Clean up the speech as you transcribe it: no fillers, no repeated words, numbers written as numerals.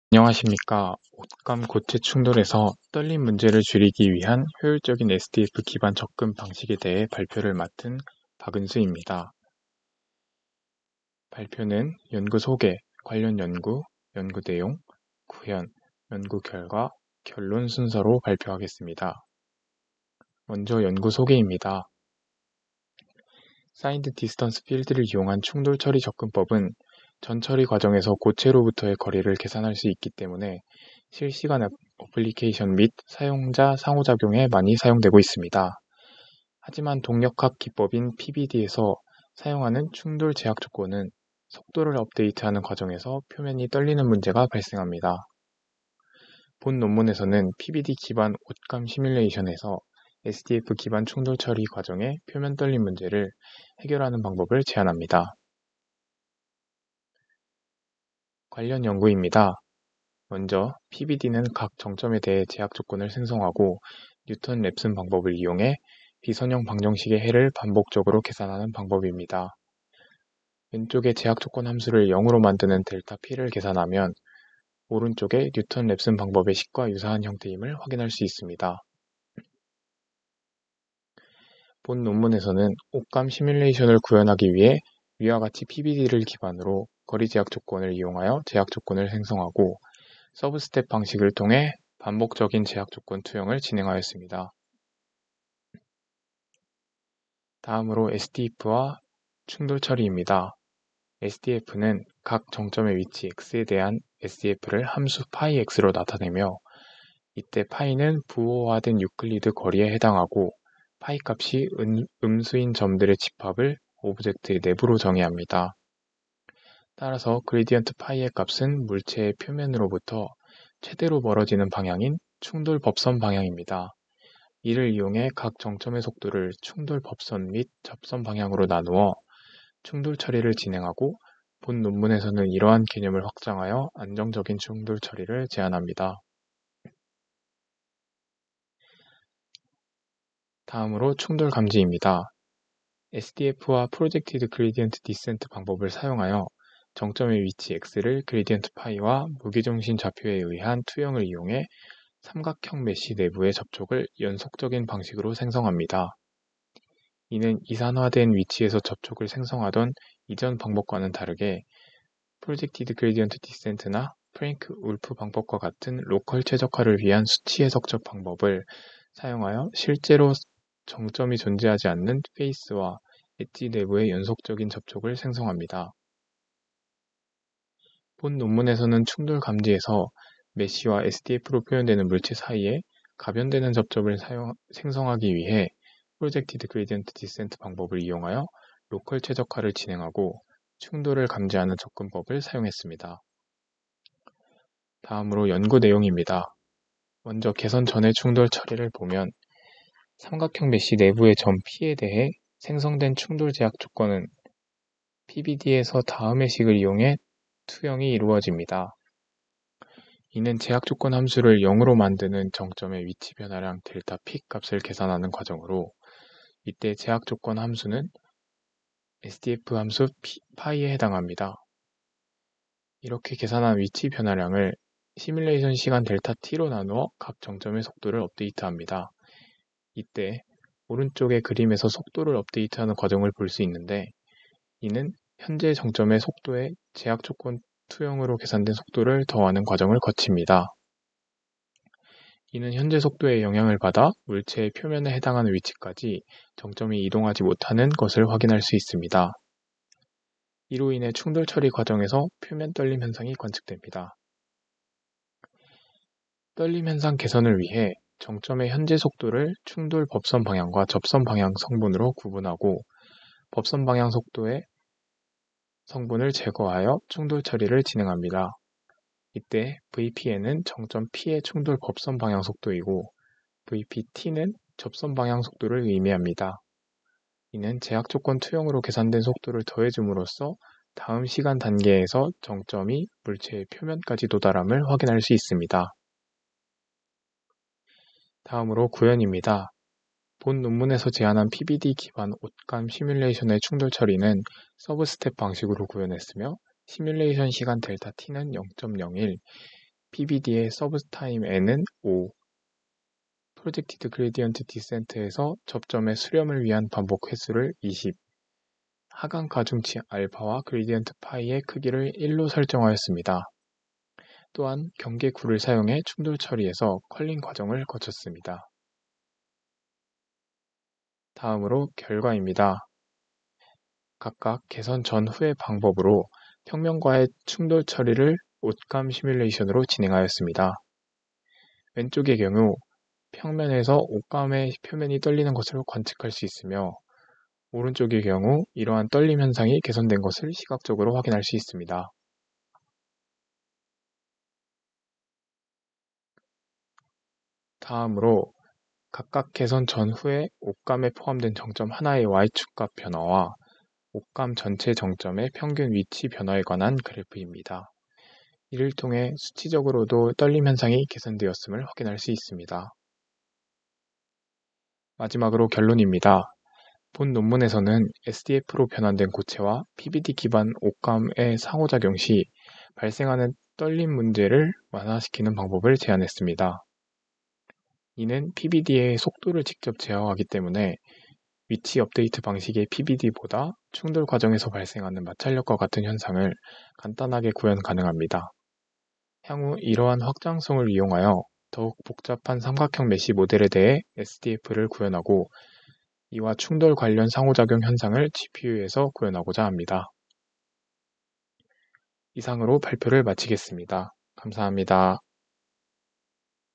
안녕하십니까. 옷감 고체 충돌에서 떨림 문제를 줄이기 위한 효율적인 SDF 기반 접근 방식에 대해 발표를 맡은 박은수입니다. 발표는 연구 소개, 관련 연구, 연구 내용, 구현, 연구 결과, 결론 순서로 발표하겠습니다. 먼저 연구 소개입니다. 사인드 디스턴스 필드를 이용한 충돌 처리 접근법은 전 처리 과정에서 고체로부터의 거리를 계산할 수 있기 때문에 실시간 어플리케이션 및 사용자 상호작용에 많이 사용되고 있습니다. 하지만 동력학 기법인 PBD에서 사용하는 충돌 제약 조건은 속도를 업데이트하는 과정에서 표면이 떨리는 문제가 발생합니다. 본 논문에서는 PBD 기반 옷감 시뮬레이션에서 SDF 기반 충돌 처리 과정의 표면 떨림 문제를 해결하는 방법을 제안합니다. 관련 연구입니다. 먼저 PBD는 각 정점에 대해 제약 조건을 생성하고 뉴턴 랩슨 방법을 이용해 비선형 방정식의 해를 반복적으로 계산하는 방법입니다. 왼쪽의 제약 조건 함수를 0으로 만드는 델타 P를 계산하면 오른쪽의 뉴턴 랩슨 방법의 식과 유사한 형태임을 확인할 수 있습니다. 본 논문에서는 옷감 시뮬레이션을 구현하기 위해 위와 같이 PBD를 기반으로 거리 제약 조건을 이용하여 제약 조건을 생성하고 서브스텝 방식을 통해 반복적인 제약 조건 투영을 진행하였습니다. 다음으로 SDF와 충돌 처리입니다. SDF는 각 정점의 위치 x에 대한 SDF를 함수 파이x로 나타내며 이때 파이는 부호화된 유클리드 거리에 해당하고 파이 값이 음수인 점들의 집합을 오브젝트의 내부로 정해야 합니다. 따라서 그레디언트 파이의 값은 물체의 표면으로부터 최대로 멀어지는 방향인 충돌 법선 방향입니다. 이를 이용해 각 정점의 속도를 충돌 법선 및 접선 방향으로 나누어 충돌 처리를 진행하고 본 논문에서는 이러한 개념을 확장하여 안정적인 충돌 처리를 제안합니다. 다음으로 충돌 감지입니다. SDF와 프로젝티드 그레디언트 디센트 방법을 사용하여 정점의 위치 x를 그레디언트 파이와 무게중심 좌표에 의한 투영을 이용해 삼각형 메쉬 내부의 접촉을 연속적인 방식으로 생성합니다. 이는 이산화된 위치에서 접촉을 생성하던 이전 방법과는 다르게 프로젝티드 그레디언트 디센트나 프랭크 울프 방법과 같은 로컬 최적화를 위한 수치 해석적 방법을 사용하여 실제로 정점이 존재하지 않는 페이스와 엣지 내부의 연속적인 접촉을 생성합니다. 본 논문에서는 충돌 감지에서 메쉬와 SDF로 표현되는 물체 사이에 가변되는 접촉을 생성하기 위해 프로젝티드 그레디언트 디센트 방법을 이용하여 로컬 최적화를 진행하고 충돌을 감지하는 접근법을 사용했습니다. 다음으로 연구 내용입니다. 먼저 개선 전의 충돌 처리를 보면 삼각형 메쉬 내부의 점 P에 대해 생성된 충돌 제약 조건은 PBD에서 다음의 식을 이용해 투영이 이루어집니다. 이는 제약 조건 함수를 0으로 만드는 정점의 위치 변화량 델타 P 값을 계산하는 과정으로 이때 제약 조건 함수는 SDF 함수 파이에 해당합니다. 이렇게 계산한 위치 변화량을 시뮬레이션 시간 델타 T로 나누어 각 정점의 속도를 업데이트합니다. 이때 오른쪽의 그림에서 속도를 업데이트하는 과정을 볼 수 있는데 이는 현재 정점의 속도에 제약 조건 투영으로 계산된 속도를 더하는 과정을 거칩니다. 이는 현재 속도에 영향을 받아 물체의 표면에 해당하는 위치까지 정점이 이동하지 못하는 것을 확인할 수 있습니다. 이로 인해 충돌 처리 과정에서 표면 떨림 현상이 관측됩니다. 떨림 현상 개선을 위해 정점의 현재 속도를 충돌 법선 방향과 접선 방향 성분으로 구분하고 법선 방향 속도의 성분을 제거하여 충돌 처리를 진행합니다. 이때 VPN은 정점 P의 충돌 법선 방향 속도이고 VPT는 접선 방향 속도를 의미합니다. 이는 제약 조건 투영으로 계산된 속도를 더해줌으로써 다음 시간 단계에서 정점이 물체의 표면까지 도달함을 확인할 수 있습니다. 다음으로 구현입니다. 본 논문에서 제안한 PBD 기반 옷감 시뮬레이션의 충돌 처리는 서브스텝 방식으로 구현했으며 시뮬레이션 시간 델타 T는 0.01, PBD의 서브타임 n은 5, 프로젝티드 그레디언트 디센트에서 접점의 수렴을 위한 반복 횟수를 20, 하강 가중치 알파와 그레디언트 파이의 크기를 1로 설정하였습니다. 또한 경계구를 사용해 충돌 처리에서 컬링 과정을 거쳤습니다. 다음으로 결과입니다. 각각 개선 전후의 방법으로 평면과의 충돌 처리를 옷감 시뮬레이션으로 진행하였습니다. 왼쪽의 경우 평면에서 옷감의 표면이 떨리는 것을 관측할 수 있으며 오른쪽의 경우 이러한 떨림 현상이 개선된 것을 시각적으로 확인할 수 있습니다. 다음으로 각각 개선 전후에 옷감에 포함된 정점 하나의 Y축값 변화와 옷감 전체 정점의 평균 위치 변화에 관한 그래프입니다. 이를 통해 수치적으로도 떨림 현상이 개선되었음을 확인할 수 있습니다. 마지막으로 결론입니다. 본 논문에서는 SDF로 변환된 고체와 PBD 기반 옷감의 상호작용 시 발생하는 떨림 문제를 완화시키는 방법을 제안했습니다. 이는 PBD의 속도를 직접 제어하기 때문에 위치 업데이트 방식의 PBD보다 충돌 과정에서 발생하는 마찰력과 같은 현상을 간단하게 구현 가능합니다. 향후 이러한 확장성을 이용하여 더욱 복잡한 삼각형 메시 모델에 대해 SDF를 구현하고 이와 충돌 관련 상호작용 현상을 GPU에서 구현하고자 합니다. 이상으로 발표를 마치겠습니다. 감사합니다.